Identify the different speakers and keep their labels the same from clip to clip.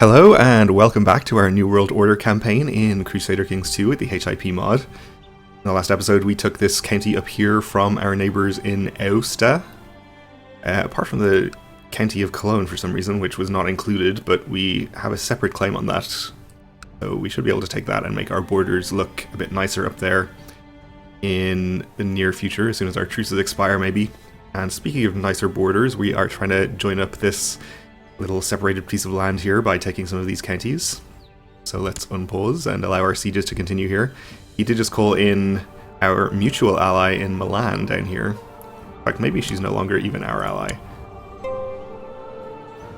Speaker 1: Hello and welcome back to our New World Order campaign in Crusader Kings 2 with the HIP mod. In the last episode we took this county up here from our neighbours in Aosta. Apart from the county of Cologne for some reason, which was not included, but we have a separate claim on that. So we should be able to take that and make our borders look a bit nicer up there in the near future, as soon as our truces expire maybe. And speaking of nicer borders, we are trying to join up this little separated piece of land here by taking some of these counties. So let's unpause and allow our sieges to continue here. He did just call in our mutual ally in Milan down here. In fact, maybe she's no longer even our ally.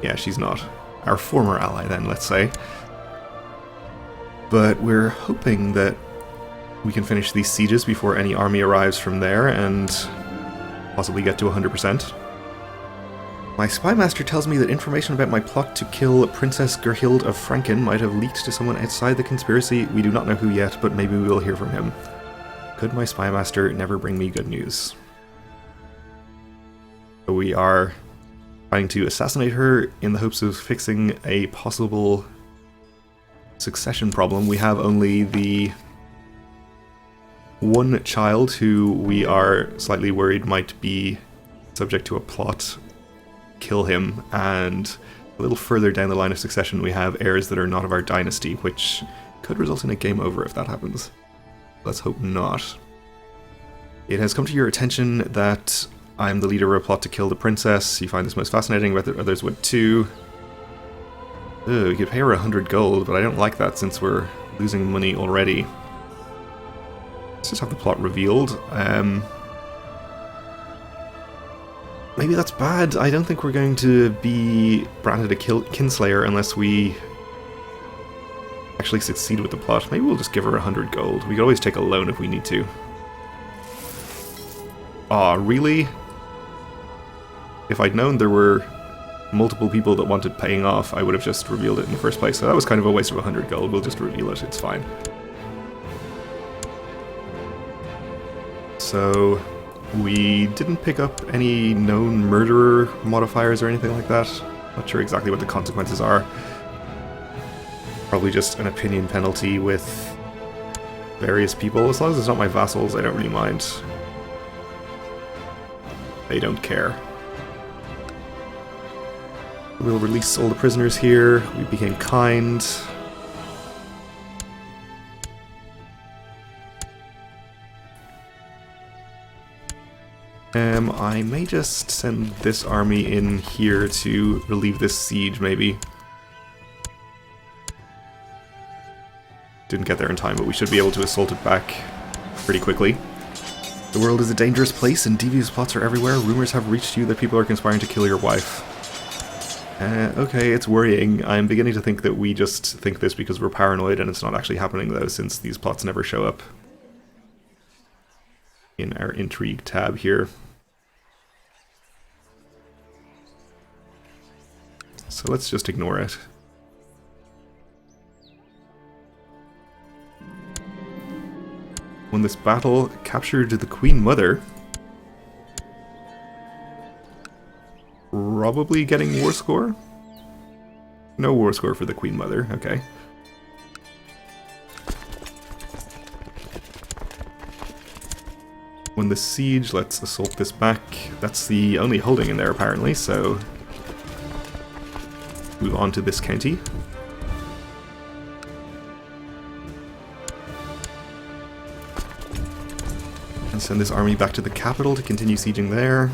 Speaker 1: Yeah, she's not. Our former ally then, let's say. But we're hoping that we can finish these sieges before any army arrives from there and possibly get to 100%. My spymaster tells me that information about my plot to kill Princess Gerhild of Franken might have leaked to someone outside the conspiracy. We do not know who yet, but maybe we will hear from him. Could my spymaster never bring me good news? So we are trying to assassinate her in the hopes of fixing a possible succession problem. We have only the one child who we are slightly worried might be subject to a plot. Kill him, and a little further down the line of succession we have heirs that are not of our dynasty, which could result in a game over if that happens. Let's hope not. It has come to your attention that I'm the leader of a plot to kill the princess. You find this most fascinating, but others would too. Ugh, we could pay her 100 gold, but I don't like that since we're losing money already. Let's just have the plot revealed. Maybe that's bad. I don't think we're going to be branded a kinslayer unless we actually succeed with the plot. Maybe we'll just give her 100 gold. We could always take a loan if we need to. Aw, really? If I'd known there were multiple people that wanted paying off, I would have just revealed it in the first place. So that was kind of a waste of 100 gold. We'll just reveal it. It's fine. So we didn't pick up any known murderer modifiers or anything like that. Not sure exactly what the consequences are. Probably just an opinion penalty with various people. As long as it's not my vassals, I don't really mind. They don't care. We'll release all the prisoners here. We became kind. I may just send this army in here to relieve this siege, maybe. Didn't get there in time, but we should be able to assault it back pretty quickly. The world is a dangerous place and devious plots are everywhere. Rumors have reached you that people are conspiring to kill your wife. Okay, it's worrying. I'm beginning to think that we just think this because we're paranoid, and it's not actually happening though, since these plots never show up in our intrigue tab here. So let's just ignore it. When this battle captured the Queen Mother. Probably getting war score? No war score for the Queen Mother, okay. When the siege, let's assault this back. That's the only holding in there apparently, so move on to this county. And send this army back to the capital to continue sieging there.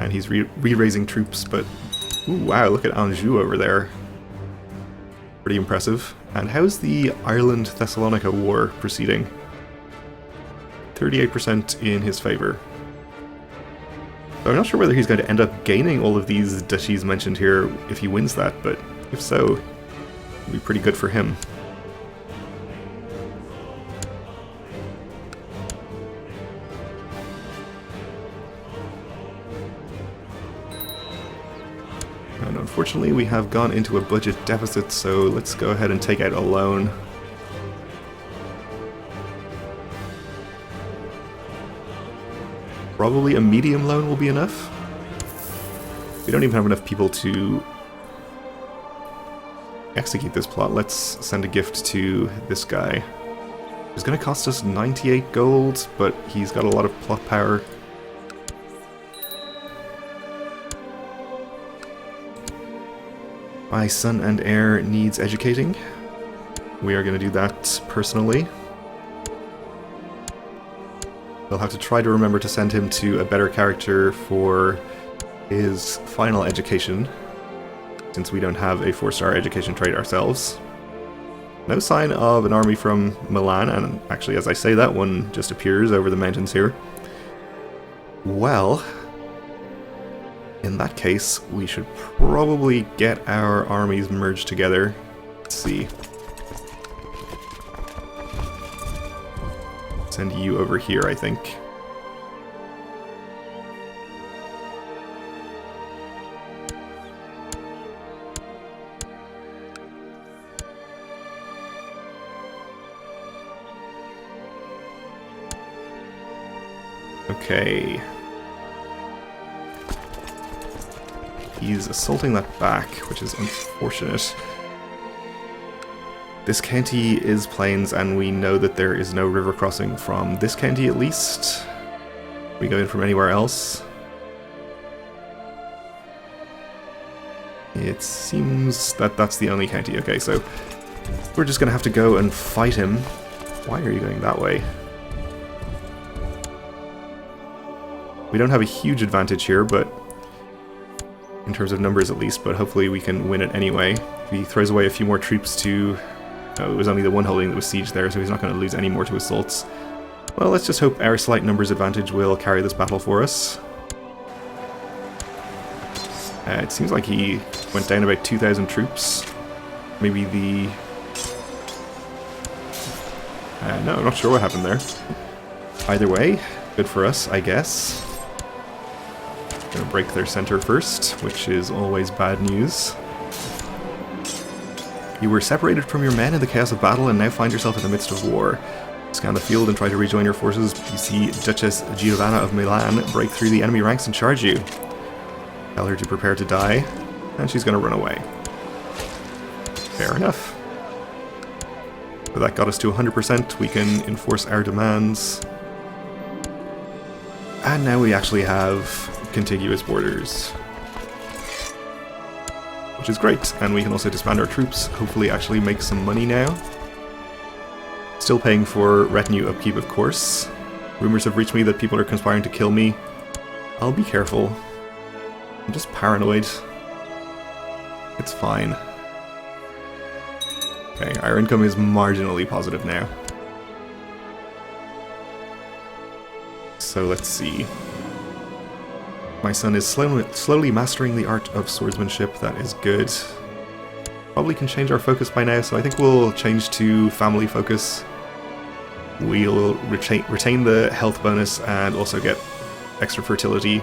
Speaker 1: And he's re-raising troops, but ooh, wow, look at Anjou over there. Pretty impressive. And how's the Ireland-Thessalonica war proceeding? 38% in his favor. So I'm not sure whether he's going to end up gaining all of these duchies mentioned here if he wins that, but if so, it'll be pretty good for him. And unfortunately we have gone into a budget deficit, so let's go ahead and take out a loan. Probably a medium loan will be enough. We don't even have enough people to execute this plot, let's send a gift to this guy. It's going to cost us 98 gold, but he's got a lot of plot power. My son and heir needs educating. We are going to do that personally. We'll have to try to remember to send him to a better character for his final education, since we don't have a 4-star education trait ourselves. No sign of an army from Milan, and actually, as I say, that one just appears over the mountains here. Well, in that case, we should probably get our armies merged together. Let's see. Send you over here, I think. Okay. He's assaulting that back, which is unfortunate. This county is plains, and we know that there is no river crossing from this county at least. We go in from anywhere else. It seems that that's the only county. Okay, so we're just going to have to go and fight him. Why are you going that way? We don't have a huge advantage here, but in terms of numbers at least, but hopefully we can win it anyway. If he throws away a few more troops to... Oh, it was only the one holding that was siege there, so he's not going to lose any more to assaults. Well, let's just hope our slight numbers advantage will carry this battle for us. It seems like he went down about 2,000 troops. Maybe the... no, I'm not sure what happened there. Either way, good for us, I guess. Gonna break their center first, which is always bad news. You were separated from your men in the chaos of battle and now find yourself in the midst of war. Scan the field and try to rejoin your forces. You see Duchess Giovanna of Milan break through the enemy ranks and charge you. Tell her to prepare to die, and she's gonna run away. Fair enough. So that got us to 100%. We can enforce our demands. And now we actually have contiguous borders, which is great, and we can also disband our troops, hopefully actually make some money now. Still paying for retinue upkeep, of course. Rumors have reached me that people are conspiring to kill me. I'll be careful. I'm just paranoid. It's fine. Okay, our income is marginally positive now. So let's see. My son is slowly mastering the art of swordsmanship. That is good. Probably can change our focus by now, so I think we'll change to family focus. We'll retain the health bonus and also get extra fertility.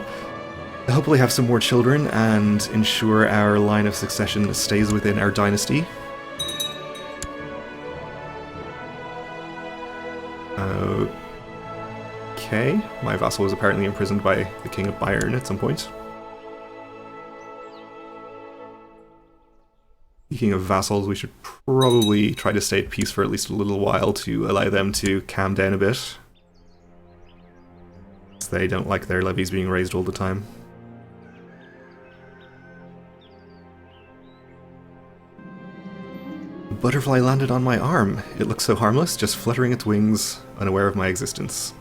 Speaker 1: Hopefully have some more children and ensure our line of succession stays within our dynasty. Okay, my vassal was apparently imprisoned by the King of Bayern at some point. Speaking of vassals, we should probably try to stay at peace for at least a little while to allow them to calm down a bit. They don't like their levies being raised all the time. A butterfly landed on my arm. It looks so harmless, just fluttering its wings, unaware of my existence.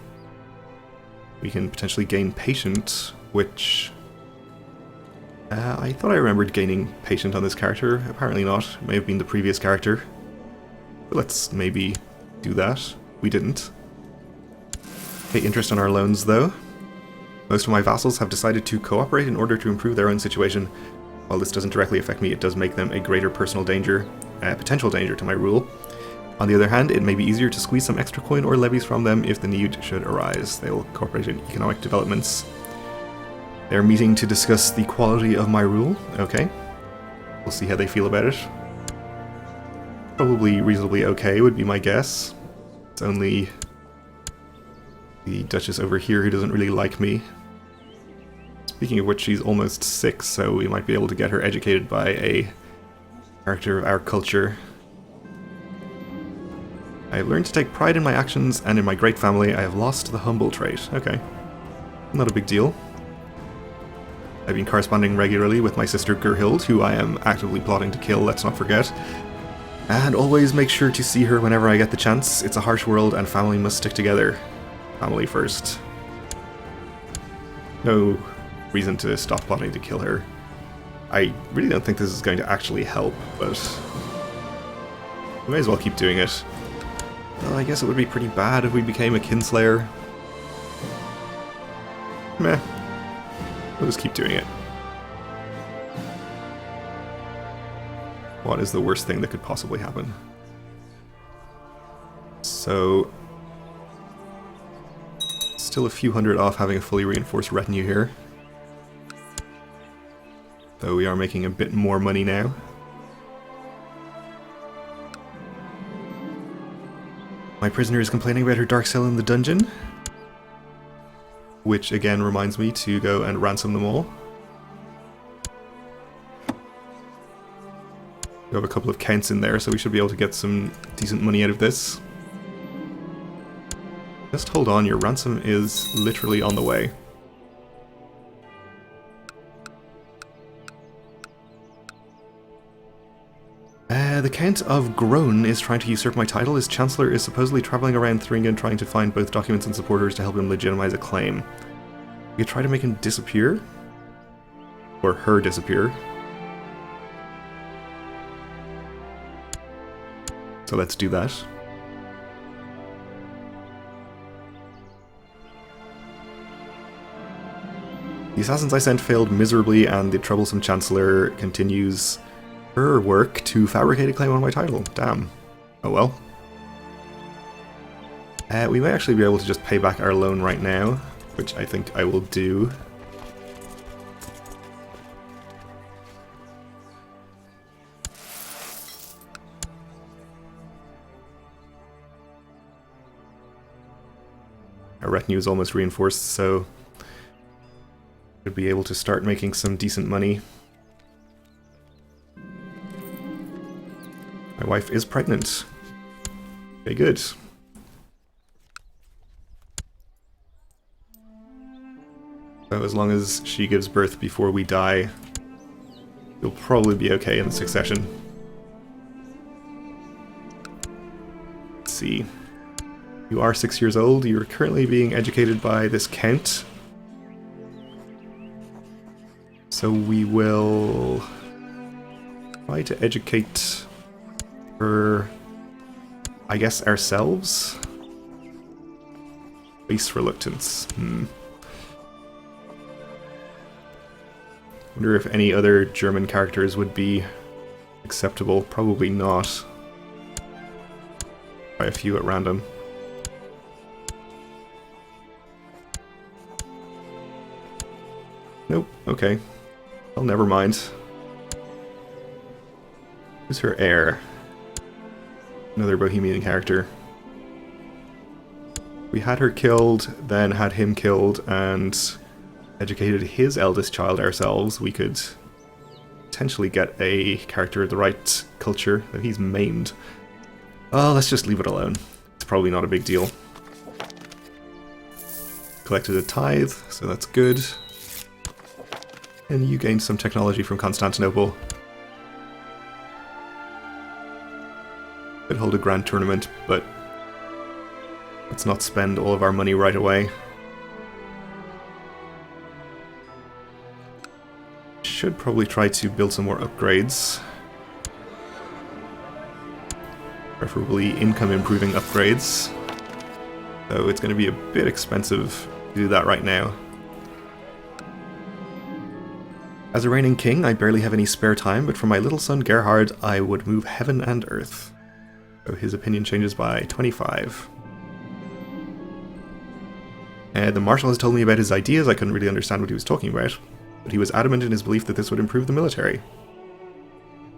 Speaker 1: We can potentially gain Patient, which... I thought I remembered gaining Patient on this character. Apparently not. It may have been the previous character. But let's maybe do that. We didn't. Pay interest on our loans, though. Most of my vassals have decided to cooperate in order to improve their own situation. While this doesn't directly affect me, it does make them a greater personal danger, potential danger to my rule. On the other hand, it may be easier to squeeze some extra coin or levies from them if the need should arise. They will cooperate in economic developments. They're meeting to discuss the quality of my rule. Okay. We'll see how they feel about it. Probably reasonably okay would be my guess. It's only the Duchess over here who doesn't really like me. Speaking of which, she's almost 6, so we might be able to get her educated by a character of our culture. I have learned to take pride in my actions, and in my great family I have lost the humble trait. Okay. Not a big deal. I've been corresponding regularly with my sister Gerhild, who I am actively plotting to kill, let's not forget. And always make sure to see her whenever I get the chance. It's a harsh world and family must stick together. Family first. No reason to stop plotting to kill her. I really don't think this is going to actually help, but we may as well keep doing it. Well, I guess it would be pretty bad if we became a kinslayer. Meh. We'll just keep doing it. What is the worst thing that could possibly happen? So, still a few hundred off having a fully reinforced retinue here. Though we are making a bit more money now. My prisoner is complaining about her dark cell in the dungeon. Which again reminds me to go and ransom them all. We have a couple of counts in there, so we should be able to get some decent money out of this. Just hold on, your ransom is literally on the way. The Count of Groan is trying to usurp my title. His Chancellor is supposedly travelling around Thuringen trying to find both documents and supporters to help him legitimize a claim. We could try to make him disappear. Or her disappear. So let's do that. The assassins I sent failed miserably, and the troublesome Chancellor continues her work to fabricate a claim on my title. Damn. Oh well. We may actually be able to just pay back our loan right now, which I think I will do. Our retinue is almost reinforced, so should be able to start making some decent money. My wife is pregnant. Okay, good. So as long as she gives birth before we die, you'll probably be okay in the succession. Let's see. You are 6 years old. You're currently being educated by this Count. So we will try to educate her, I guess, ourselves? Base reluctance. Wonder if any other German characters would be acceptable. Probably not. Try a few at random. Nope, okay. Well, never mind. Who's her heir? Another Bohemian character. We had her killed, then had him killed, and educated his eldest child ourselves. We could potentially get a character of the right culture, though he's maimed. Oh, let's just leave it alone. It's probably not a big deal. Collected a tithe, so that's good. And you gained some technology from Constantinople. Could hold a grand tournament, but let's not spend all of our money right away. Should probably try to build some more upgrades. Preferably income improving upgrades. Though it's going to be a bit expensive to do that right now. As a reigning king, I barely have any spare time, but for my little son Gerhard, I would move heaven and earth. So his opinion changes by 25. The Marshal has told me about his ideas. I couldn't really understand what he was talking about, but he was adamant in his belief that this would improve the military.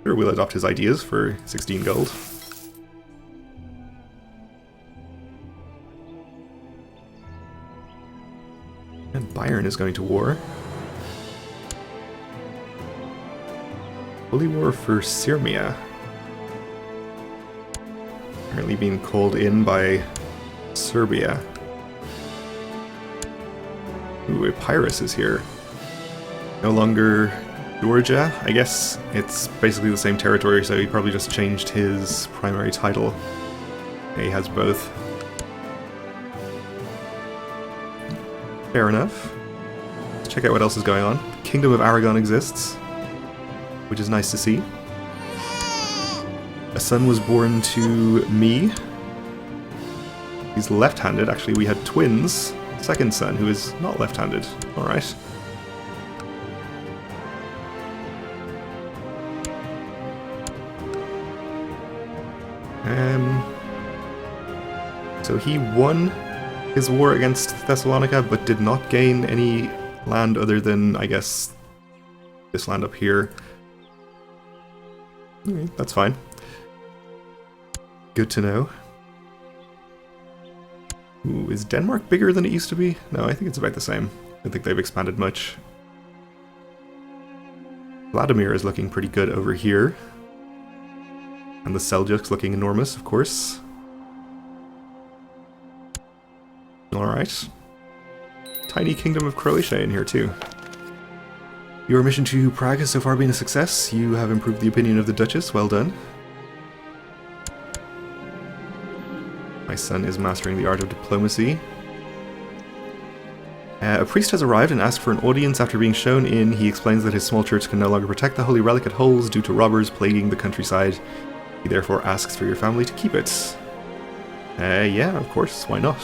Speaker 1: Sure, we'll adopt his ideas for 16 gold. And Bayern is going to war. Holy War for Sirmia. Apparently being called in by Serbia. Ooh, Epirus is here. No longer Georgia. I guess it's basically the same territory, so he probably just changed his primary title. He has both. Fair enough. Let's check out what else is going on. Kingdom of Aragon exists, which is nice to see. A son was born to me. He's left-handed. Actually, we had twins. Second son, who is not left-handed. Alright. So he won his war against Thessalonica, but did not gain any land other than, I guess, this land up here. Okay, that's fine. Good to know. Ooh, is Denmark bigger than it used to be? No, I think it's about the same. I don't think they've expanded much. Vladimir is looking pretty good over here. And the Seljuks looking enormous, of course. Alright. Tiny Kingdom of Croatia in here too. Your mission to Prague has so far been a success. You have improved the opinion of the Duchess. Well done. My son is mastering the art of diplomacy. A priest has arrived and asked for an audience. After being shown in, he explains that his small church can no longer protect the holy relic it holds due to robbers plaguing the countryside. He therefore asks for your family to keep it. Yeah, of course, why not?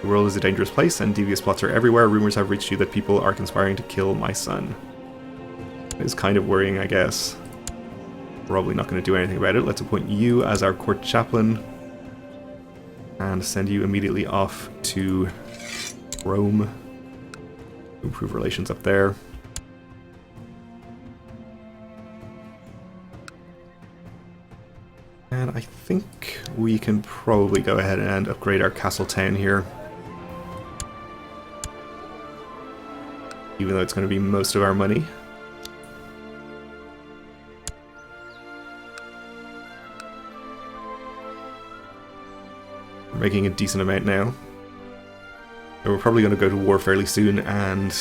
Speaker 1: The world is a dangerous place and devious plots are everywhere. Rumors have reached you that people are conspiring to kill my son. It is kind of worrying, I guess. Probably not going to do anything about it. Let's appoint you as our court chaplain and send you immediately off to Rome to improve relations up there. And I think we can probably go ahead and upgrade our castle town here. Even though it's going to be most of our money. We're making a decent amount now. And we're probably going to go to war fairly soon and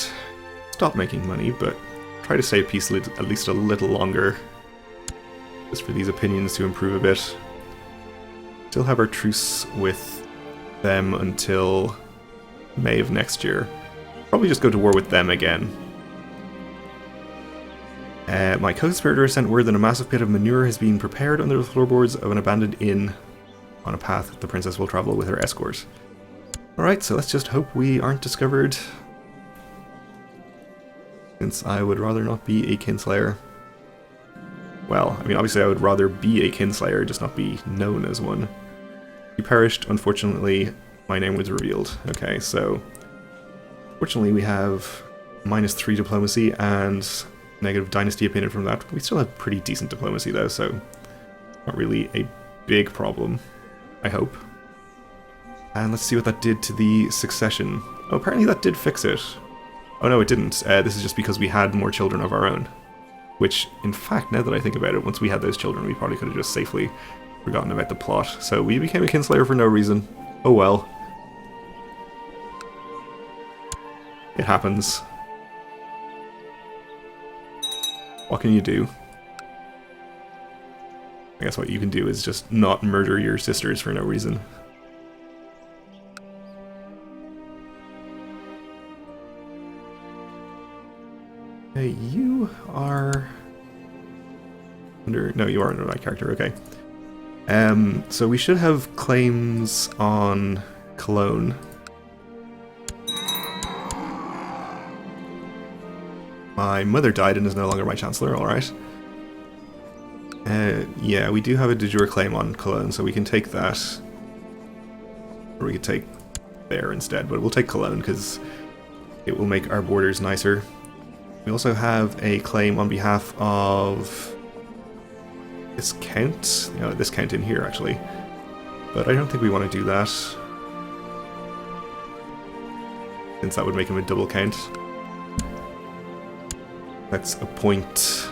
Speaker 1: stop making money, but try to stay at peace at least a little longer. Just for these opinions to improve a bit. Still have our truce with them until May of next year. Probably just go to war with them again. My co-conspirator sent word that a massive pit of manure has been prepared under the floorboards of an abandoned inn on a path the princess will travel with her escort. Alright, so let's just hope we aren't discovered. Since I would rather not be a kinslayer. Well, I mean, obviously I would rather be a kinslayer, just not be known as one. He perished, unfortunately, my name was revealed. Okay, so fortunately we have -3 diplomacy and negative dynasty opinion from that. We still have pretty decent diplomacy though, so not really a big problem, I hope. And let's see what that did to the succession. Oh, apparently that did fix it. Oh no, it didn't. This is just because we had more children of our own. Which, in fact, now that I think about it, once we had those children, we probably could have just safely forgotten about the plot. So we became a kinslayer for no reason. Oh well. It happens. What can you do? I guess what you can do is just not murder your sisters for no reason. Hey, you are under... No, you are under my character, okay. So we should have claims on Cologne. My mother died and is no longer my chancellor, alright. Yeah, we do have a de jure claim on Cologne, so we can take that. Or we could take there instead, but we'll take Cologne because it will make our borders nicer. We also have a claim on behalf of this count. You know, this count in here, actually. But I don't think we want to do that, since that would make him a double count. Let's appoint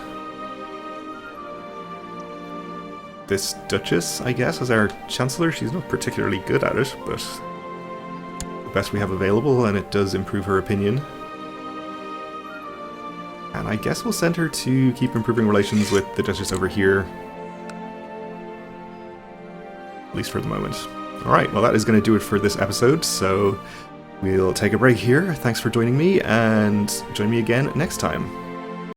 Speaker 1: this Duchess, I guess, as our Chancellor. She's not particularly good at it, but the best we have available, and it does improve her opinion. And I guess we'll send her to keep improving relations with the Duchess over here. At least for the moment. Alright, well that is going to do it for this episode, so we'll take a break here. Thanks for joining me, and join me again next time.